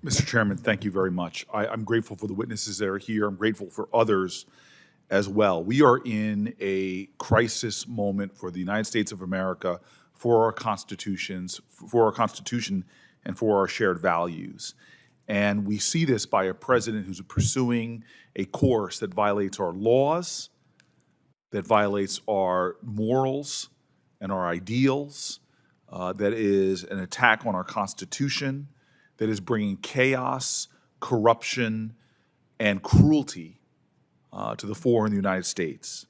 Mr. Chairman, thank you very much. I'm grateful for the witnesses that are here. I'm grateful for others as well. We are in a crisis moment for the United States of America, for our constitutions, for our Constitution, and for our shared values. And we see this by a president who's pursuing a course that violates our laws, that violates our morals and our ideals, that is an attack on our Constitution, that is bringing chaos, corruption, and cruelty to the fore in the United States.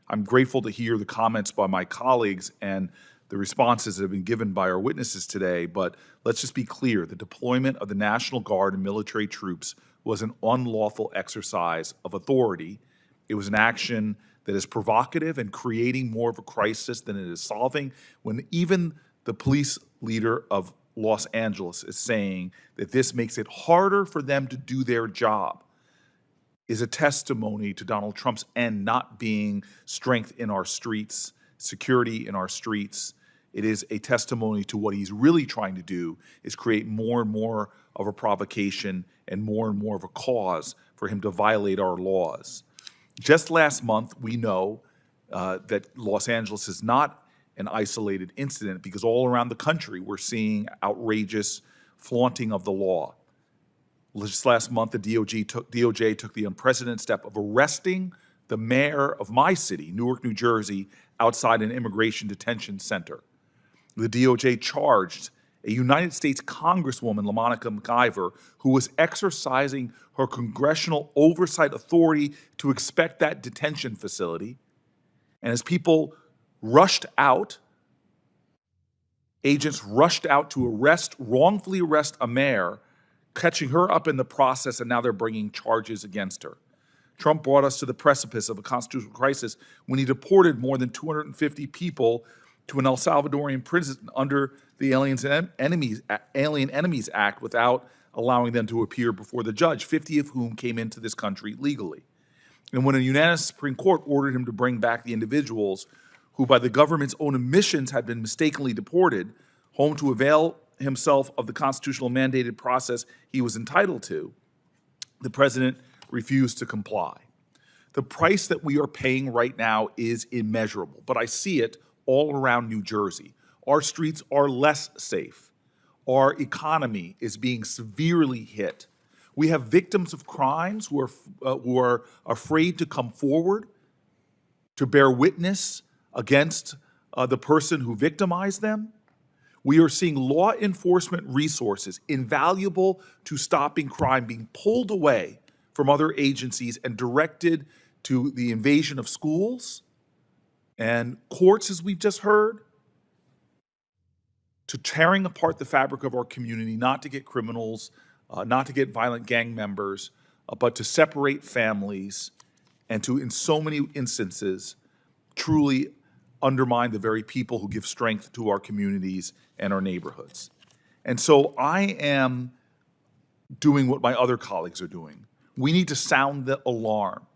I'm grateful to hear the comments by my colleagues and the responses that have been given by our witnesses today, but let's just be clear, the deployment of the National Guard and military troops was an unlawful exercise of authority. It was an action that is provocative and creating more of a crisis than it is solving, when even the police leader of Los Angeles is saying that this makes it harder for them to do their job, is a testimony to Donald Trump's end not being strength in our streets, security in our streets. It is a testimony to what he's really trying to do is create more and more of a provocation and more of a cause for him to violate our laws. Just last month, we know that Los Angeles is not an isolated incident, because all around the country we're seeing outrageous flaunting of the law. Just last month, the DOJ took the unprecedented step of arresting the mayor of my city, Newark, New Jersey, outside an immigration detention center. The DOJ charged a United States Congresswoman, LaMonica McIver, who was exercising her congressional oversight authority to inspect that detention facility. And as people rushed out, agents rushed out to wrongfully arrest a mayor, catching her up in the process, and now they're bringing charges against her. Trump brought us to the precipice of a constitutional crisis when he deported more than 250 people to an El Salvadorian prison under the Alien Enemies Act without allowing them to appear before the judge, 50 of whom came into this country legally. And when a unanimous Supreme Court ordered him to bring back the individuals who by the government's own admissions had been mistakenly deported, home to avail himself of the constitutional mandated process he was entitled to, the president refused to comply. The price that we are paying right now is immeasurable, but I see it all around New Jersey. Our streets are less safe. Our economy is being severely hit. We have victims of crimes who are afraid to come forward to bear witness against the person who victimized them. We are seeing law enforcement resources invaluable to stopping crime being pulled away from other agencies and directed to the invasion of schools and courts, as we've just heard, to tearing apart the fabric of our community, not to get criminals, not to get violent gang members, but to separate families and to, in so many instances, truly undermine the very people who give strength to our communities and our neighborhoods. And so I am doing what my other colleagues are doing. We need to sound the alarm.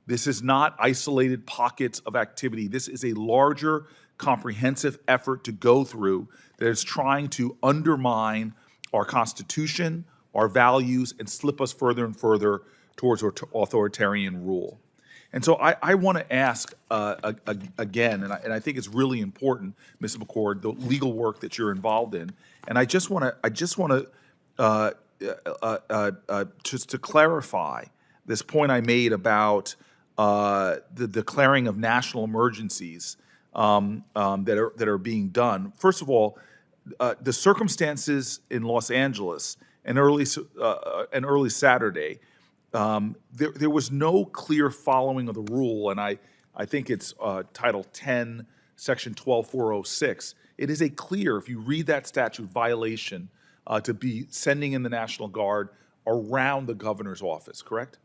This is not isolated pockets of activity. This is a larger, comprehensive effort to go through that is trying to undermine our Constitution, our values, and slip us further and further towards authoritarian rule. And so I want to ask again, and I think it's really important, Ms. McCord, the legal work that you're involved in, and I just want to just to clarify this point I made about the declaring of national emergencies that are being done. First of all, the circumstances in Los Angeles and early Saturday. There was no clear following of the rule, and I think it's Title 10, Section 12406. It is a clear, if you read that statute, violation to be sending in the National Guard around the governor's office, correct?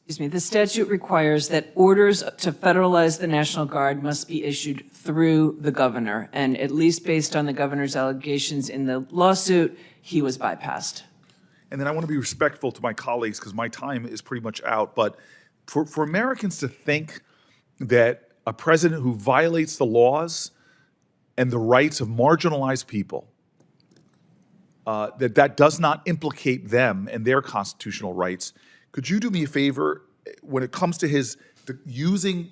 Excuse me, the statute requires that orders to federalize the National Guard must be issued through the governor, and at least based on the governor's allegations in the lawsuit, he was bypassed. And then I want to be respectful to my colleagues because my time is pretty much out. But for Americans to think that a president who violates the laws and the rights of marginalized people, that does not implicate them and their constitutional rights. Could you do me a favor when it comes to his using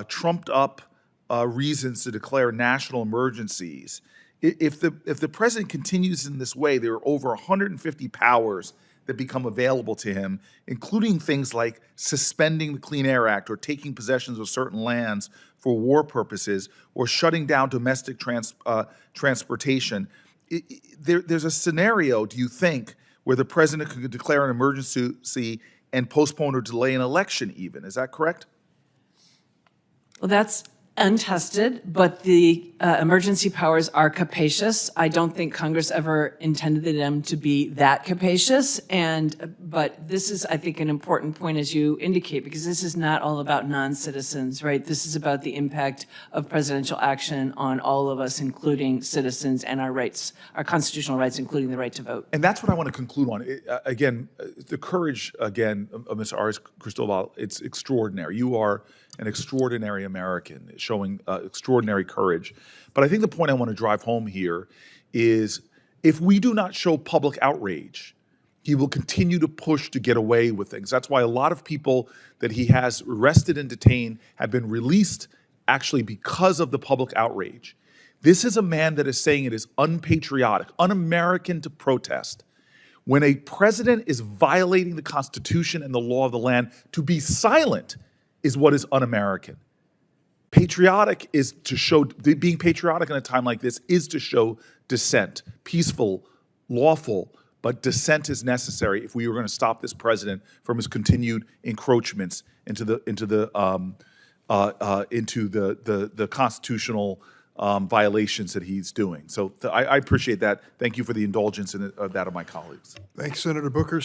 trumped up reasons to declare national emergencies? If the president continues in this way, there are over 150 powers that become available to him, including things like suspending the Clean Air Act or taking possessions of certain lands for war purposes or shutting down domestic transportation. There's a scenario, do you think, where the president could declare an emergency and postpone or delay an election even? Is that correct? Well, that's untested, but the emergency powers are capacious. I don't think Congress ever intended them to be that capacious. But this is, I think, an important point, as you indicate, because this is not all about non-citizens, right? This is about the impact of presidential action on all of us, including citizens, and our rights, our constitutional rights, including the right to vote. And that's what I want to conclude on. Again, the courage, again, of Ms. Arias Cristobal, it's extraordinary. You are an extraordinary American, showing extraordinary courage. But I think the point I want to drive home here is if we do not show public outrage, he will continue to push to get away with things. That's why a lot of people that he has arrested and detained have been released actually because of the public outrage. This is a man that is saying it is unpatriotic, un-American to protest. When a president is violating the Constitution and the law of the land, to be silent is what is un-American. Patriotic is to show, being patriotic in a time like this is to show dissent, peaceful, lawful, but dissent is necessary if we were going to stop this president from his continued encroachments into the constitutional violations that he's doing. So I appreciate that. Thank you for the indulgence in that of my colleagues. Thanks, Senator Booker.